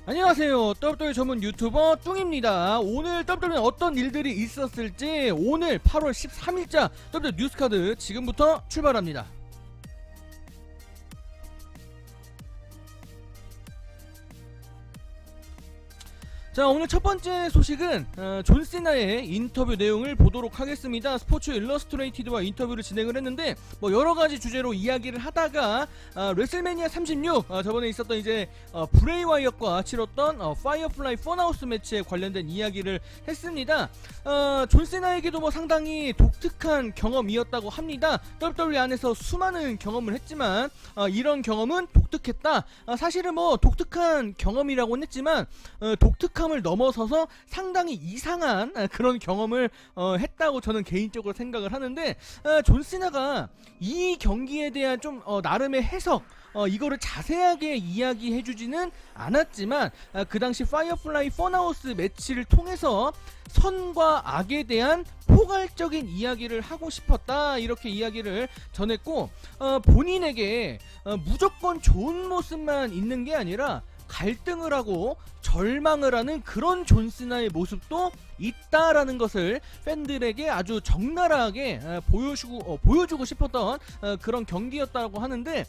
안녕하세요. WWE 전문 유튜버 뚱입니다. 오늘 WWE는 어떤 일들이 있었을지 오늘 8월 13일자 WWE 뉴스카드 지금부터 출발합니다. 자, 오늘 첫 번째 소식은 존 시나의 인터뷰 내용을 보도록 하겠습니다. 스포츠 일러스트레이티드와 인터뷰를 진행을 했는데 뭐 여러가지 주제로 이야기를 하다가 레슬매니아 36 저번에 있었던 이제 브레이 와이어과 치렀던 파이어플라이 펀하우스 매치에 관련된 이야기를 했습니다. 존 시나에게도 뭐 상당히 독특한 경험이었다고 합니다. WWE 안에서 수많은 경험을 했지만 이런 경험은 독특했다. 사실은 뭐 독특한 경험이라고는 했지만 독특함을 넘어서서 상당히 이상한 그런 경험을 했다고 저는 개인적으로 생각을 하는데, 존 시나가 이 경기에 대한 좀 나름의 해석, 이거를 자세하게 이야기해주지는 않았지만 그 당시 파이어플라이 펀하우스 매치를 통해서 선과 악에 대한 포괄적인 이야기를 하고 싶었다, 이렇게 이야기를 전했고, 본인에게 무조건 좋은 모습만 있는 게 아니라 갈등을 하고 절망을 하는 그런 존 시나의 모습도 있다라는 것을 팬들에게 아주 적나라하게 보여주고 싶었던 그런 경기였다고 하는데,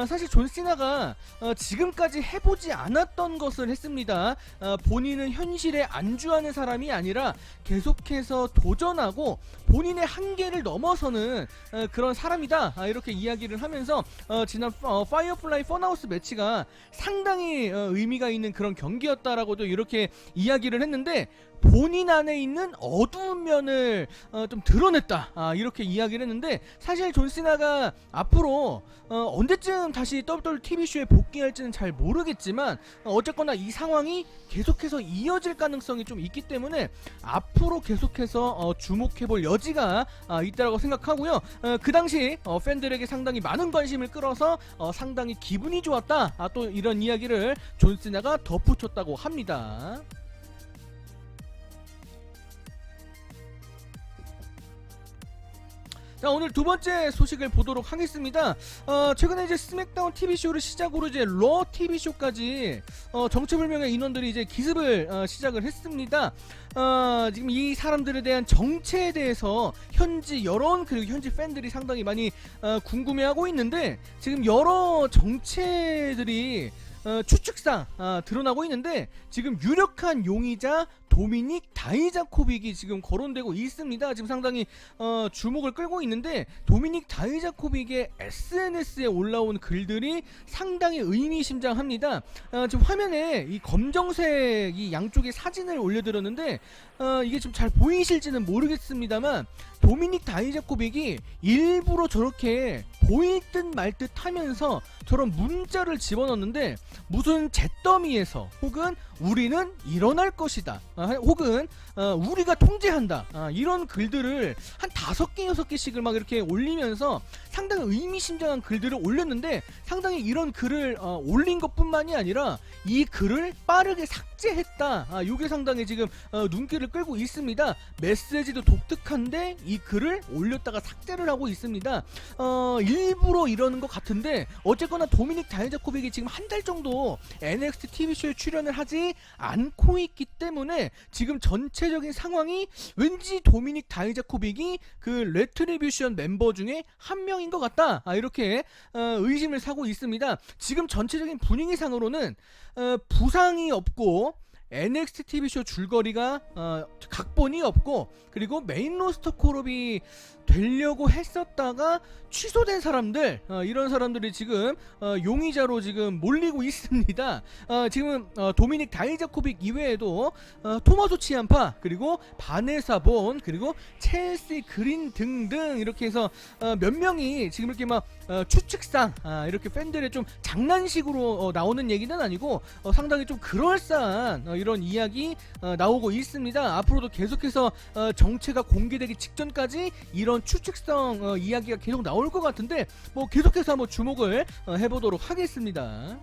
사실 존 시나가 지금까지 해보지 않았던 것을 했습니다. 본인은 현실에 안주하는 사람이 아니라 계속해서 도전하고 본인의 한계를 넘어서는 그런 사람이다, 이렇게 이야기를 하면서 지난 파이어플라이 펀하우스 매치가 상당히 의미가 있는 그런 경기였다라고도 이렇게 이야기를 했는데, 본인 안에 있는 어두운 면을 좀 드러냈다, 이렇게 이야기를 했는데, 사실 존 시나가 앞으로 언제쯤 다시 WWE TV쇼에 복귀할지는 잘 모르겠지만 어쨌거나 이 상황이 계속해서 이어질 가능성이 좀 있기 때문에 앞으로 계속해서 주목해볼 여지가 있다고 생각하고요. 그 당시 팬들에게 상당히 많은 관심을 끌어서 상당히 기분이 좋았다, 또 이런 이야기를 존 시나가 덧붙였다고 합니다. 자, 오늘 두 번째 소식을 보도록 하겠습니다. 최근에 이제 스맥다운 TV쇼를 시작으로 이제 러 TV쇼까지 정체불명의 인원들이 이제 기습을 시작을 했습니다. 지금 이 사람들에 대한 정체에 대해서 현지 여론 그리고 현지 팬들이 상당히 많이 궁금해하고 있는데, 지금 여러 정체들이 추측상 드러나고 있는데, 지금 유력한 용의자 도미닉 다이자코빅이 지금 거론되고 있습니다. 지금 상당히 주목을 끌고 있는데, 도미닉 다이자코빅의 SNS에 올라온 글들이 상당히 의미심장합니다. 지금 화면에 이 검정색 이 양쪽에 사진을 올려드렸는데, 이게 좀 잘 보이실지는 모르겠습니다만 도미닉 다이자코빅이 일부러 저렇게 보일 듯 말 듯 하면서 저런 문자를 집어넣는데, 무슨 잿더미에서 혹은 우리는 일어날 것이다, 혹은 우리가 통제한다, 이런 글들을 한 5개 6개씩을 막 이렇게 올리면서 상당히 의미심장한 글들을 올렸는데, 상당히 이런 글을 올린 것뿐만이 아니라 이 글을 빠르게 삭제했다, 이게 상당히 지금 눈길을 끌고 있습니다. 메시지도 독특한데 이 글을 올렸다가 삭제를 하고 있습니다. 일부러 이러는 것 같은데, 어쨌거나 도미닉 다이자코빅이 지금 한 달 정도 NXT TV쇼에 출연을 하지 않고 있기 때문에 지금 전체적인 상황이 왠지 도미닉 다이자코빅이 그 레트리뷰션 멤버 중에 한 명인 것 같다, 이렇게 의심을 사고 있습니다. 지금 전체적인 분위기상으로는 부상이 없고 NXT TV쇼 줄거리가 각본이 없고, 그리고 메인 로스터 콜업이 되려고 했었다가 취소된 사람들, 이런 사람들이 지금 용의자로 지금 몰리고 있습니다. 지금 도미닉 다이자코빅 이외에도 토마소 치암파, 그리고 바네사 본, 그리고 첼시 그린 등등 이렇게 해서 몇 명이 지금 이렇게 막 추측상 이렇게 팬들의 좀 장난식으로 나오는 얘기는 아니고 상당히 좀 그럴싸한 이런 이야기 나오고 있습니다. 앞으로도 계속해서 정체가 공개되기 직전까지 이런 추측성 이야기가 계속 나올 것 같은데, 뭐 계속해서 한번 주목을 해보도록 하겠습니다.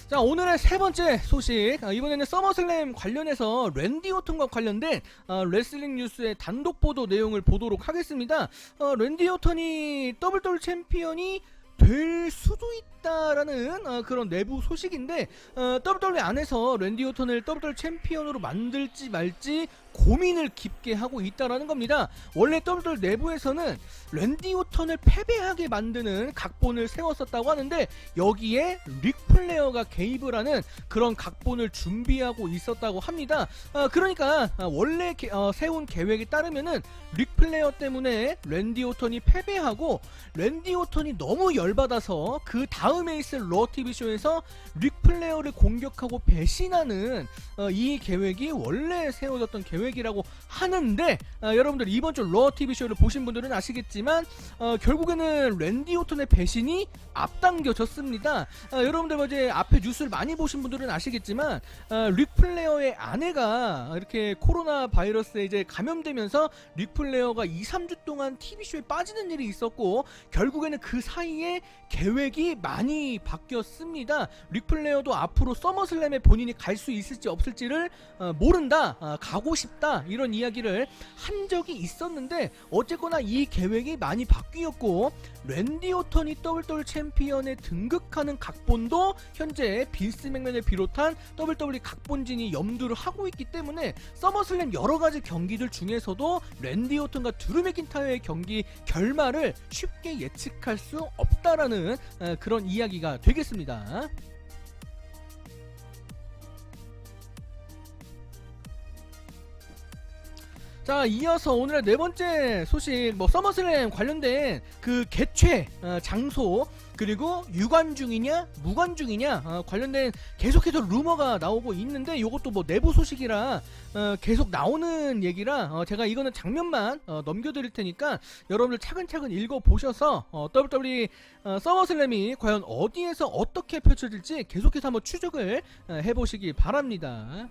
자, 오늘의 세 번째 소식. 이번에는 서머슬램 관련해서 랜디 오튼과 관련된 레슬링 뉴스의 단독 보도 내용을 보도록 하겠습니다. 랜디 오튼이 WWE 챔피언이 될 수도 있다라는 그런 내부 소식인데, WWE 안에서 랜디 오튼을 WWE 챔피언으로 만들지 말지 고민을 깊게 하고 있다라는 겁니다. 원래 WWE 내부에서는 랜디 오튼을 패배하게 만드는 각본을 세웠었다고 하는데, 여기에 릭 플레어가 개입을 하는 그런 각본을 준비하고 있었다고 합니다. 그러니까 원래 세운 계획에 따르면은 릭 플레어 때문에 랜디 오튼이 패배하고, 랜디 오튼이 너무 열받아서 그 다음에 있을 러 TV쇼에서 릭 플레어를 공격하고 배신하는 이 계획이 원래 세워졌던 계획이라고 하는데, 여러분들 이번 주 러 TV쇼를 보신 분들은 아시겠지만 결국에는 랜디 오튼의 배신이 앞당겨졌습니다. 여러분들 이제 앞에 뉴스를 많이 보신 분들은 아시겠지만 릭 플레어의 아내가 이렇게 코로나 바이러스에 이제 감염되면서 릭 플레어가 2-3주 동안 TV쇼에 빠지는 일이 있었고, 결국에는 그 사이에 계획이 많이 바뀌었습니다. 릭 플레어도 앞으로 서머슬램에 본인이 갈 수 있을지 없을지를 모른다, 가고 싶다, 이런 이야기를 한 적이 있었는데, 어쨌거나 이 계획이 많이 바뀌었고, 랜디 오튼이 WWE 챔피언에 등극하는 각본도 현재 빈스 맥맨을 비롯한 WWE 각본진이 염두를 하고 있기 때문에 서머슬램 여러가지 경기들 중에서도 랜디 오튼과 드루 맥인타이어의 경기 결말을 쉽게 예측할 수 없다라는 그런 이야기가 되겠습니다. 자, 이어서 오늘의 네 번째 소식, 서머슬램 관련된 그 개최 장소, 그리고 유관 중이냐 무관 중이냐 관련된 계속해서 루머가 나오고 있는데, 이것도 내부 소식이라 계속 나오는 얘기라 제가 이거는 장면만 넘겨드릴 테니까 여러분들 차근차근 읽어보셔서 WWE 서머슬램이 과연 어디에서 어떻게 펼쳐질지 계속해서 한번 추적을 해보시기 바랍니다.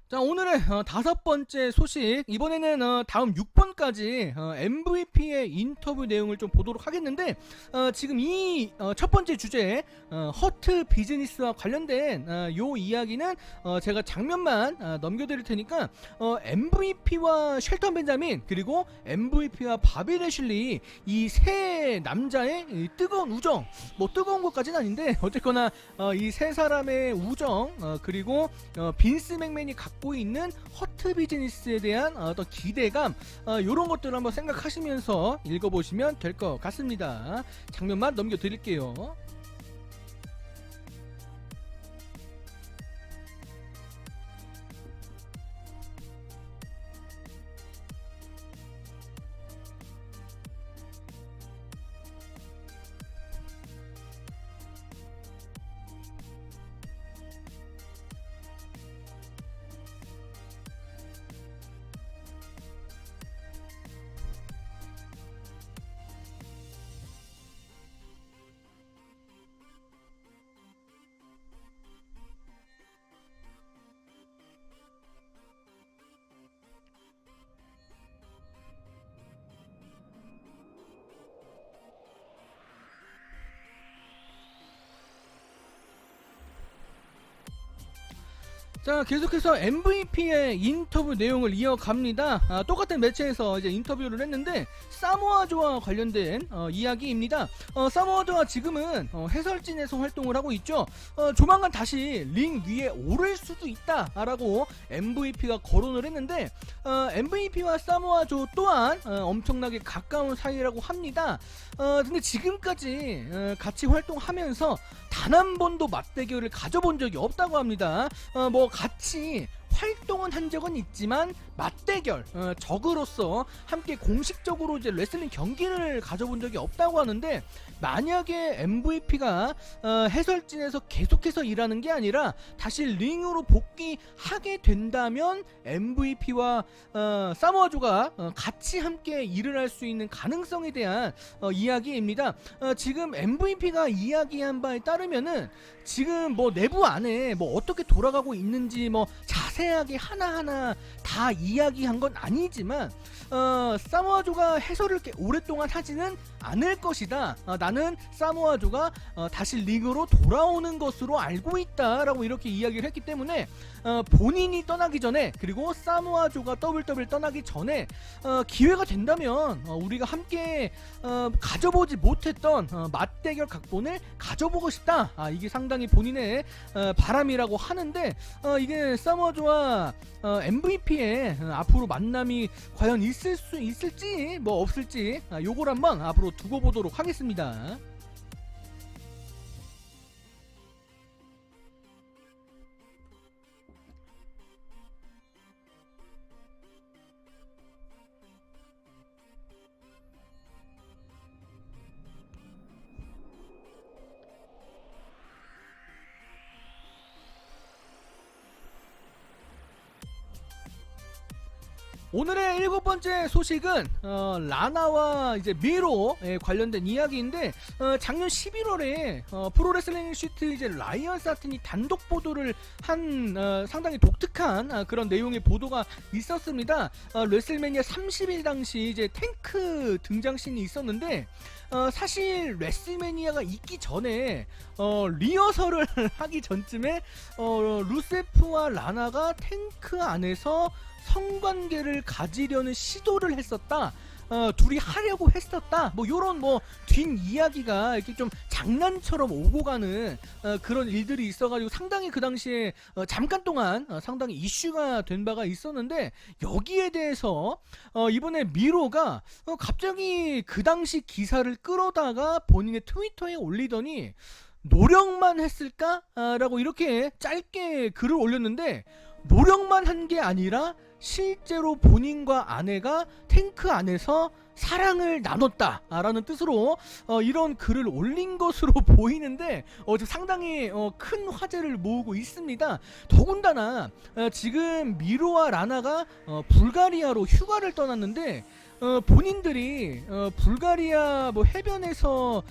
자, 오늘의 다섯 번째 소식, 이번에는 다음 6번까지 MVP의 인터뷰 내용을 좀 보도록 하겠는데, 지금 이 첫 번째 주제, 허트 비즈니스와 관련된 요 이야기는 제가 장면만 넘겨드릴 테니까, MVP와 쉘턴 벤자민, 그리고 MVP와 바비 레슐리, 이 세 남자의 이 뜨거운 우정, 뜨거운 것까지는 아닌데 어쨌거나 이 세 사람의 우정, 그리고 빈스 맥맨이 갖고 있는 허트 비즈니스에 대한 어떤 기대감, 이런 것들을 한번 생각하시면서 읽어보시면 될 것 같습니다. 장면만 넘겨드릴게요. 자, 계속해서 MVP의 인터뷰 내용을 이어갑니다. 똑같은 매체에서 이제 인터뷰를 했는데 사모아조와 관련된 이야기입니다. 사모아조가 지금은 해설진에서 활동을 하고 있죠. 조만간 다시 링 위에 오를 수도 있다라고 MVP가 거론을 했는데 MVP와 사모아조 또한 엄청나게 가까운 사이라고 합니다. 근데 지금까지 같이 활동하면서 단 한 번도 맞대결을 가져본 적이 없다고 합니다. 뭐 같이 활동은 한 적은 있지만 맞대결 적으로서 함께 공식적으로 이제 레슬링 경기를 가져본 적이 없다고 하는데, 만약에 MVP가 해설진에서 계속해서 일하는 게 아니라 다시 링으로 복귀하게 된다면 MVP와 사모아조가 같이 함께 일을 할 수 있는 가능성에 대한 이야기입니다. 지금 MVP가 이야기한 바에 따르면은 지금 뭐 내부 안에 뭐 어떻게 돌아가고 있는지 뭐 자세하게 하나하나 다 이야기한 건 아니지만 사모아조가 해설을 오랫동안 하지는 않을 것이다. 나는 사모아조가 다시 리그로 돌아오는 것으로 알고 있다라고 이렇게 이야기를 했기 때문에 본인이 떠나기 전에, 그리고 사모아조가 더블 떠나기 전에 기회가 된다면 우리가 함께 가져보지 못했던 맞대결 각본을 가져보고 싶다. 이게 상당히 본인의 바람이라고 하는데, 이게 사모아조와 MVP의 앞으로 만남이 과연 있을지 뭐 없을지 요걸 한번 앞으로 두고 보도록 하겠습니다. 오늘의 7번째 소식은 라나와 이제 미로에 관련된 이야기인데, 작년 11월에 프로레슬링 시트 이제 라이언 사틴이 단독 보도를 한 상당히 독특한 그런 내용의 보도가 있었습니다. 레슬매니아 30일 당시 이제 탱크 등장씬이 있었는데, 사실 레슬매니아가 있기 전에 리허설을 하기 전쯤에 루세프와 라나가 탱크 안에서 성관계를 가지려는 시도를 했었다. 둘이 하려고 했었다. 뭐 요런 뭐 뒷이야기가 이렇게 좀 장난처럼 오고 가는 그런 일들이 있어가지고 상당히 그 당시에 잠깐 동안 상당히 이슈가 된 바가 있었는데, 여기에 대해서 이번에 미로가 갑자기 그 당시 기사를 끌어다가 본인의 트위터에 올리더니 노력만 했을까? 라고 이렇게 짧게 글을 올렸는데, 노력만 한 게 아니라 실제로 본인과 아내가 탱크 안에서 사랑을 나눴다 라는 뜻으로 이런 글을 올린 것으로 보이는데 상당히 큰 화제를 모으고 있습니다. 더군다나 지금 미로와 라나가 불가리아로 휴가를 떠났는데, 본인들이 불가리아 뭐 해변에서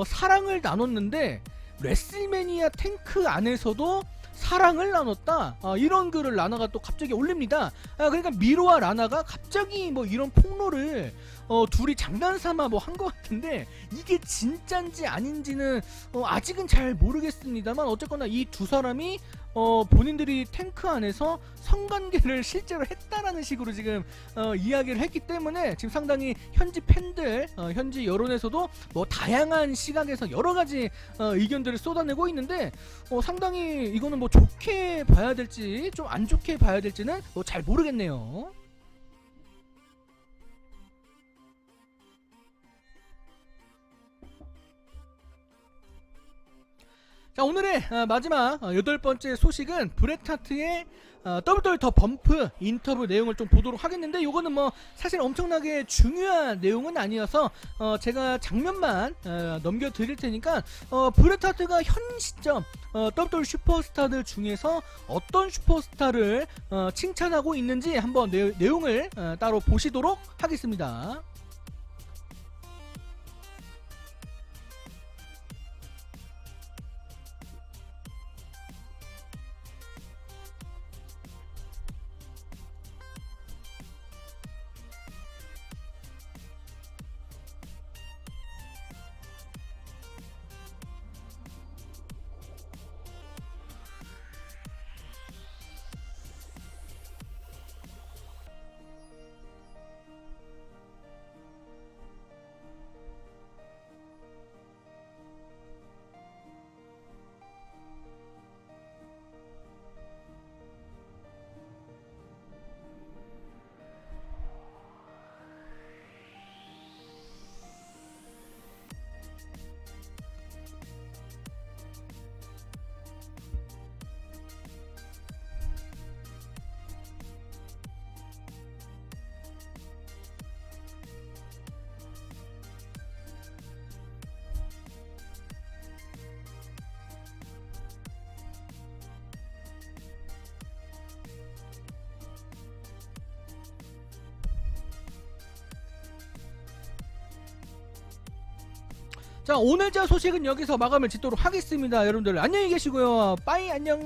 사랑을 나눴는데 레슬매니아 탱크 안에서도 사랑을 나눴다. 이런 글을 라나가 또 갑자기 올립니다. 그러니까 미로와 라나가 갑자기 뭐 이런 폭로를 둘이 장난삼아 뭐 한 것 같은데, 이게 진짠지 아닌지는 아직은 잘 모르겠습니다만, 어쨌거나 이 두 사람이 본인들이 탱크 안에서 성관계를 실제로 했다라는 식으로 지금 이야기를 했기 때문에 지금 상당히 현지 팬들, 현지 여론에서도 뭐 다양한 시각에서 여러가지 의견들을 쏟아내고 있는데, 상당히 이거는 뭐 좋게 봐야 될지 좀 안 좋게 봐야 될지는 뭐 잘 모르겠네요. 자, 오늘의 마지막 8번째 소식은 브렛 하트의 WWE 더 범프 인터뷰 내용을 좀 보도록 하겠는데, 요거는 뭐 사실 엄청나게 중요한 내용은 아니어서 제가 장면만 넘겨드릴 테니까 브렛 하트가 현 시점 WWE 슈퍼스타들 중에서 어떤 슈퍼스타를 칭찬하고 있는지 한번 내용을 따로 보시도록 하겠습니다. 자, 오늘 자 소식은 여기서 마감을 짓도록 하겠습니다. 여러분들 안녕히 계시고요. 빠이 안녕.